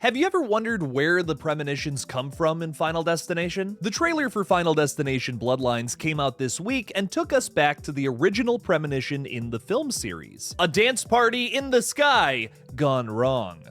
Have you ever wondered where the premonitions come from in Final Destination? The trailer for Final Destination Bloodlines came out this week and took us back to the original premonition in the film series. A dance party in the sky gone wrong.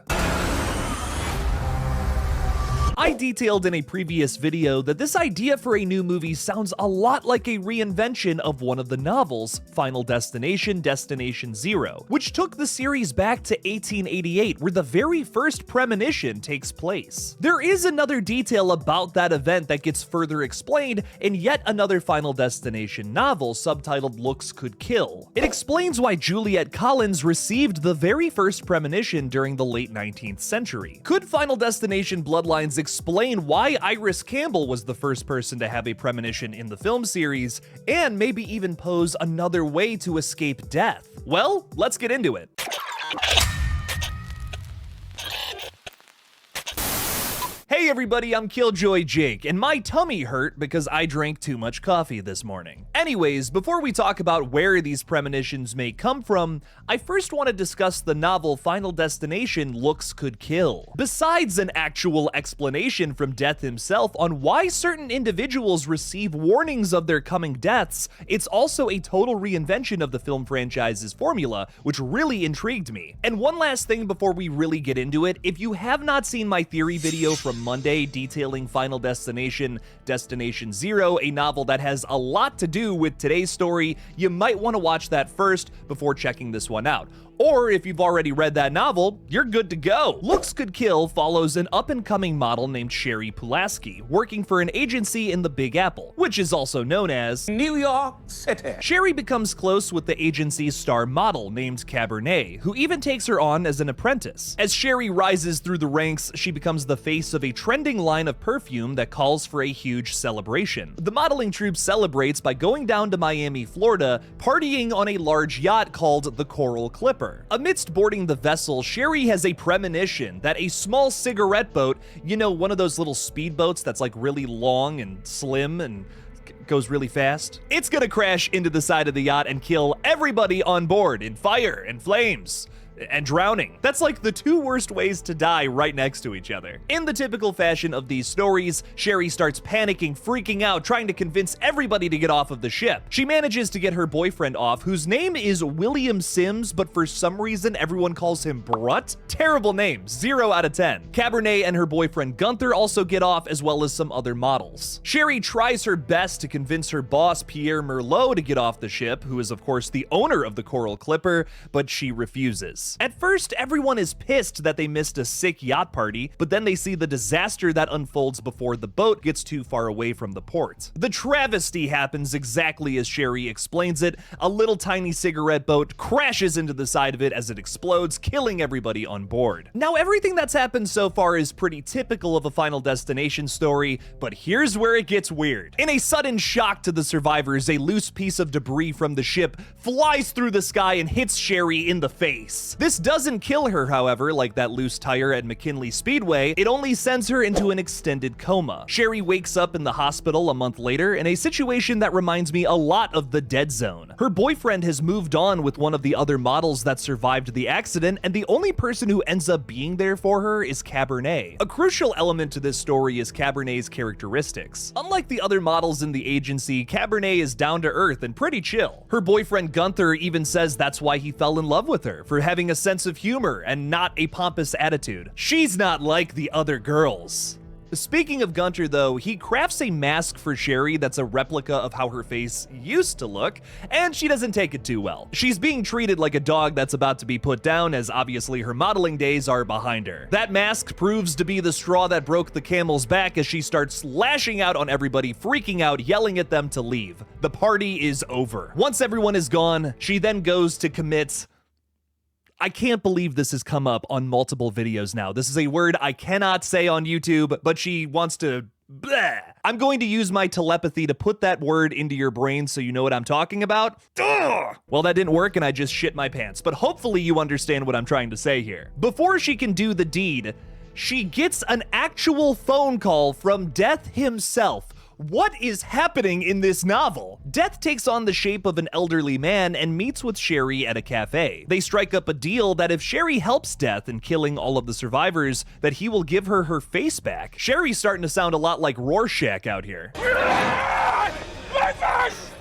I detailed in a previous video that this idea for a new movie sounds a lot like a reinvention of one of the novels, Final Destination, Destination Zero, which took the series back to 1888, where the very first premonition takes place. There is another detail about that event that gets further explained in yet another Final Destination novel subtitled Looks Could Kill. It explains why Juliet Collins received the very first premonition during the late 19th century. Could Final Destination Bloodlines explain why Iris Campbell was the first person to have a premonition in the film series, and maybe even pose another way to escape death? Well, let's get into it. Hey everybody, I'm KillJoy Jake, and my tummy hurt because I drank too much coffee this morning. Anyways, before we talk about where these premonitions may come from, I first want to discuss the novel Final Destination Looks Could Kill. Besides an actual explanation from Death himself on why certain individuals receive warnings of their coming deaths, it's also a total reinvention of the film franchise's formula, which really intrigued me. And one last thing before we really get into it, if you have not seen my theory video from Monday detailing Final Destination, Destination Zero, a novel that has a lot to do with today's story, you might want to watch that first before checking this one out. Or if you've already read that novel, you're good to go. Looks Could Kill follows an up-and-coming model named Sherry Pulaski, working for an agency in the Big Apple, which is also known as New York City. Sherry becomes close with the agency's star model named Cabernet, who even takes her on as an apprentice. As Sherry rises through the ranks, she becomes the face of a trending line of perfume that calls for a huge celebration. The modeling troupe celebrates by going down to Miami, Florida, partying on a large yacht called the Coral Clipper. Amidst boarding the vessel, Sherry has a premonition that a small cigarette boat, you know, one of those little speedboats that's like really long and slim and goes really fast, it's gonna crash into the side of the yacht and kill everybody on board in fire and flames and drowning. That's like the two worst ways to die right next to each other. In the typical fashion of these stories, Sherry starts panicking, freaking out, trying to convince everybody to get off of the ship. She manages to get her boyfriend off, whose name is William Sims, but for some reason everyone calls him Brut. Terrible name, 0 out of 10. Cabernet and her boyfriend Gunther also get off, as well as some other models. Sherry tries her best to convince her boss Pierre Merlot to get off the ship, who is of course the owner of the Coral Clipper, but she refuses. At first, everyone is pissed that they missed a sick yacht party, but then they see the disaster that unfolds before the boat gets too far away from the port. The travesty happens exactly as Sherry explains it. A little tiny cigarette boat crashes into the side of it as it explodes, killing everybody on board. Now, everything that's happened so far is pretty typical of a Final Destination story, but here's where it gets weird. In a sudden shock to the survivors, a loose piece of debris from the ship flies through the sky and hits Sherry in the face. This doesn't kill her, however, like that loose tire at McKinley Speedway. It only sends her into an extended coma. Sherry wakes up in the hospital a month later in a situation that reminds me a lot of the Dead Zone. Her boyfriend has moved on with one of the other models that survived the accident, and the only person who ends up being there for her is Cabernet. A crucial element to this story is Cabernet's characteristics. Unlike the other models in the agency, Cabernet is down to earth and pretty chill. Her boyfriend Gunther even says that's why he fell in love with her, for having a sense of humor and not a pompous attitude. She's not like the other girls. Speaking of Gunter though, he crafts a mask for Sherry that's a replica of how her face used to look, and she doesn't take it too well. She's being treated like a dog that's about to be put down, as obviously her modeling days are behind her. That mask proves to be the straw that broke the camel's back as she starts lashing out on everybody, freaking out, yelling at them to leave. The party is over. Once everyone is gone, she then goes to commit... I can't believe this has come up on multiple videos now. This is a word I cannot say on YouTube, but she wants to... Bleh. I'm going to use my telepathy to put that word into your brain so you know what I'm talking about. Ugh. Well, that didn't work and I just shit my pants, but hopefully you understand what I'm trying to say here. Before she can do the deed, she gets an actual phone call from Death himself, What is happening in this novel? Death takes on the shape of an elderly man and meets with Sherry at a cafe. They strike up a deal that if Sherry helps Death in killing all of the survivors, that he will give her her face back. Sherry's starting to sound a lot like Rorschach out here. My face!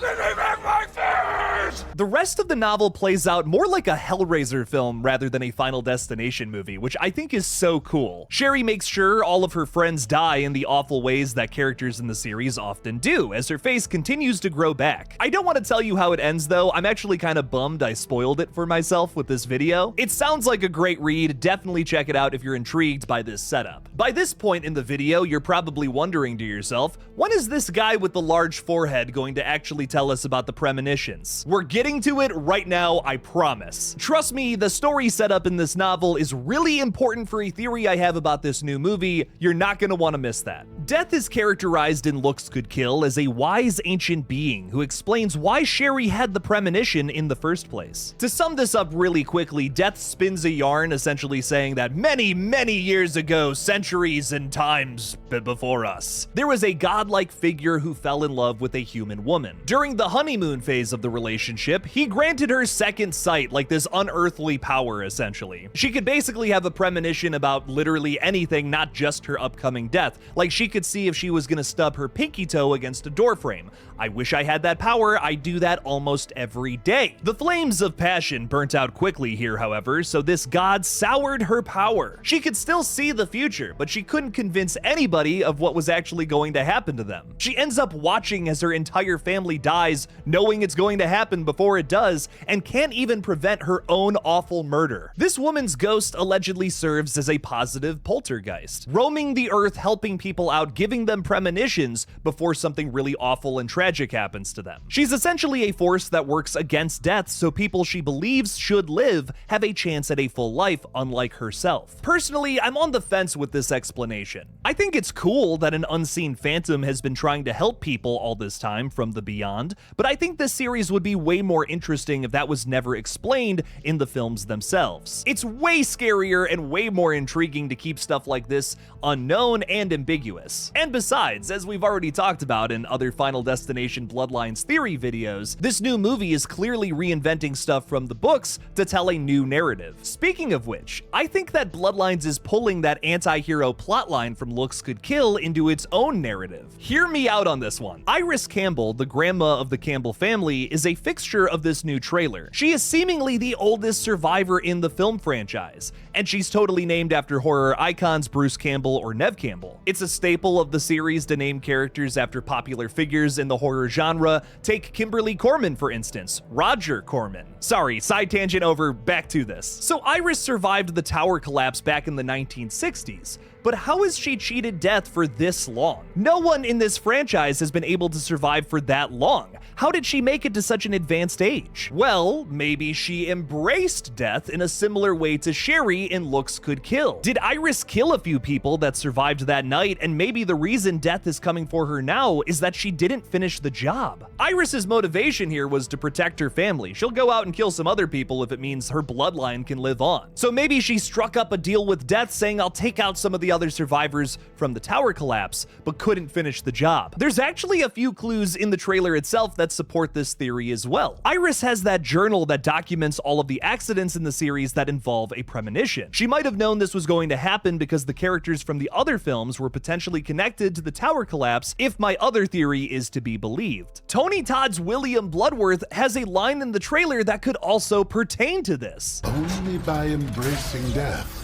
Give me back my face! The rest of the novel plays out more like a Hellraiser film rather than a Final Destination movie, which I think is so cool. Sherry makes sure all of her friends die in the awful ways that characters in the series often do, as her face continues to grow back. I don't want to tell you how it ends though. I'm actually kind of bummed I spoiled it for myself with this video. It sounds like a great read. Definitely check it out if you're intrigued by this setup. By this point in the video, you're probably wondering to yourself, when is this guy with the large forehead going to actually tell us about the premonitions? We're getting to it right now, I promise. Trust me, the story setup in this novel is really important for a theory I have about this new movie. You're not gonna want to miss that. Death is characterized in Looks Could Kill as a wise ancient being who explains why Sherry had the premonition in the first place. To sum this up really quickly, Death spins a yarn essentially saying that many, many years ago, centuries and times before us, there was a godlike figure who fell in love with a human woman. During the honeymoon phase of the relationship, he granted her second sight, like this unearthly power essentially. She could basically have a premonition about literally anything, not just her upcoming death. Like she could see if she was gonna stub her pinky toe against a door frame. I wish I had that power. I do that almost every day. The flames of passion burnt out quickly here, however, so this god soured her power. She could still see the future, but she couldn't convince anybody of what was actually going to happen to them. She ends up watching as her entire family dies, knowing it's going to happen before it does, and can't even prevent her own awful murder. This woman's ghost allegedly serves as a positive poltergeist, roaming the earth, helping people out, giving them premonitions before something really awful and tragic happens to them. She's essentially a force that works against death, so people she believes should live have a chance at a full life, unlike herself. Personally, I'm on the fence with this explanation. I think it's cool that an unseen phantom has been trying to help people all this time from the beyond, but I think this series would be way more interesting if that was never explained in the films themselves. It's way scarier and way more intriguing to keep stuff like this unknown and ambiguous. And besides, as we've already talked about in other Final Destination Bloodlines theory videos, this new movie is clearly reinventing stuff from the books to tell a new narrative. Speaking of which, I think that Bloodlines is pulling that anti-hero plotline from Looks Could Kill into its own narrative. Hear me out on this one. Iris Campbell, the grandma of the Campbell family, is a fixture of this new trailer. She is seemingly the oldest survivor in the film franchise, and she's totally named after horror icons Bruce Campbell or Neve Campbell. It's a staple of the series to name characters after popular figures in the horror genre. Take Kimberly Corman, for instance, Roger Corman. Sorry, side tangent over, back to this. So Iris survived the tower collapse back in the 1960s. But how has she cheated death for this long? No one in this franchise has been able to survive for that long. How did she make it to such an advanced age? Well, maybe she embraced death in a similar way to Sherry in Looks Could Kill. Did Iris kill a few people that survived that night, and maybe the reason death is coming for her now is that she didn't finish the job? Iris's motivation here was to protect her family. She'll go out and kill some other people if it means her bloodline can live on. So maybe she struck up a deal with death saying, I'll take out some of the other survivors from the tower collapse, but couldn't finish the job. There's actually a few clues in the trailer itself that support this theory as well. Iris has that journal that documents all of the accidents in the series that involve a premonition. She might have known this was going to happen because the characters from the other films were potentially connected to the tower collapse, if my other theory is to be believed. Tony Todd's William Bloodworth has a line in the trailer that could also pertain to this. Only by embracing death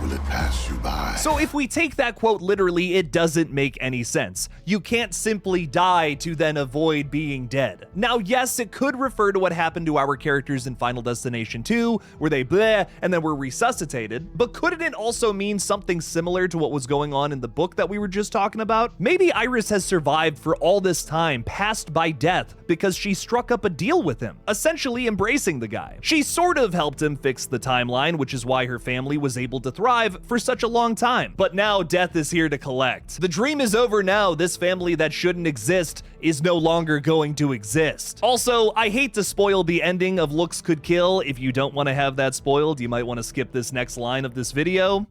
will it pass you by. So if we take that quote literally, it doesn't make any sense. You can't simply die to then avoid being dead. Now, yes, it could refer to what happened to our characters in Final Destination 2, where they bleh and then were resuscitated, but couldn't it also mean something similar to what was going on in the book that we were just talking about? Maybe Iris has survived for all this time, passed by death, because she struck up a deal with him, essentially embracing the guy. She sort of helped him fix the timeline, which is why her family was able to thrive for such a long time. But now death is here to collect. The dream is over now. This family that shouldn't exist is no longer going to exist. Also, I hate to spoil the ending of Looks Could Kill. If you don't want to have that spoiled, you might want to skip this next line of this video.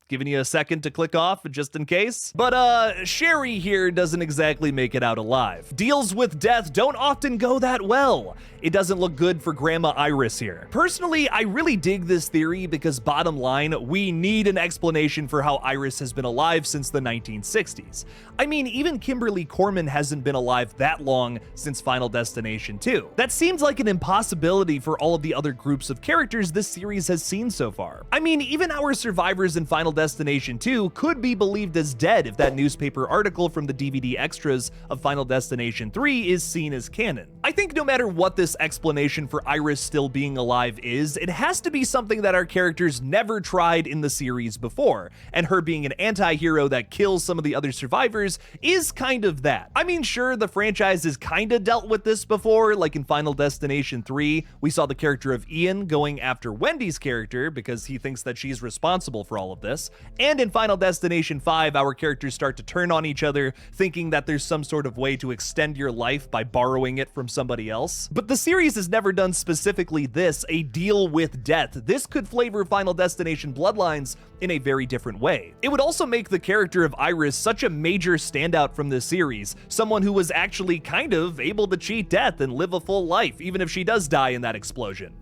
Giving you a second to click off just in case. But Sherry here doesn't exactly make it out alive. Deals with death don't often go that well. It doesn't look good for Grandma Iris here. Personally, I really dig this theory because bottom line, we need an explanation for how Iris has been alive since the 1960s. I mean, even Kimberly Corman hasn't been alive that long since Final Destination 2. That seems like an impossibility for all of the other groups of characters this series has seen so far. I mean, even our survivors in Final Destination 2 could be believed as dead if that newspaper article from the DVD extras of Final Destination 3 is seen as canon. I think no matter what this explanation for Iris still being alive is, it has to be something that our characters never tried in the series before, and her being an anti-hero that kills some of the other survivors is kind of that. I mean, sure, the franchise has kinda dealt with this before, like in Final Destination 3, we saw the character of Ian going after Wendy's character because he thinks that she's responsible for all of this, and in Final Destination 5, our characters start to turn on each other, thinking that there's some sort of way to extend your life by borrowing it from somebody else. But the series has never done specifically this, a deal with death. This could flavor Final Destination Bloodlines in a very different way. It would also make the character of Iris such a major standout from this series, someone who was actually kind of able to cheat death and live a full life, even if she does die in that explosion.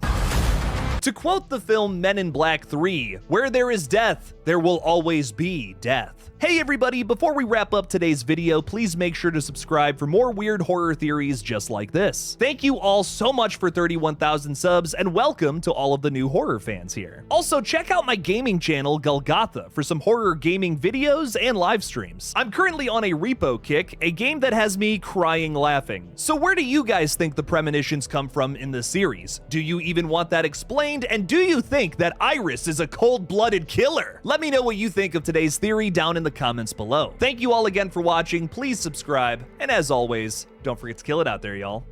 To quote the film Men in Black 3, "Where there is death, there will always be death." Hey everybody, before we wrap up today's video, please make sure to subscribe for more weird horror theories just like this. Thank you all so much for 31,000 subs, and welcome to all of the new horror fans here. Also, check out my gaming channel, GullGotha, for some horror gaming videos and live streams. I'm currently on a repo kick, a game that has me crying laughing. So where do you guys think the premonitions come from in this series? Do you even want that explained? And do you think that Iris is a cold-blooded killer? Let me know what you think of today's theory down in the comments below. Thank you all again for watching, please subscribe, and as always, don't forget to kill it out there, y'all.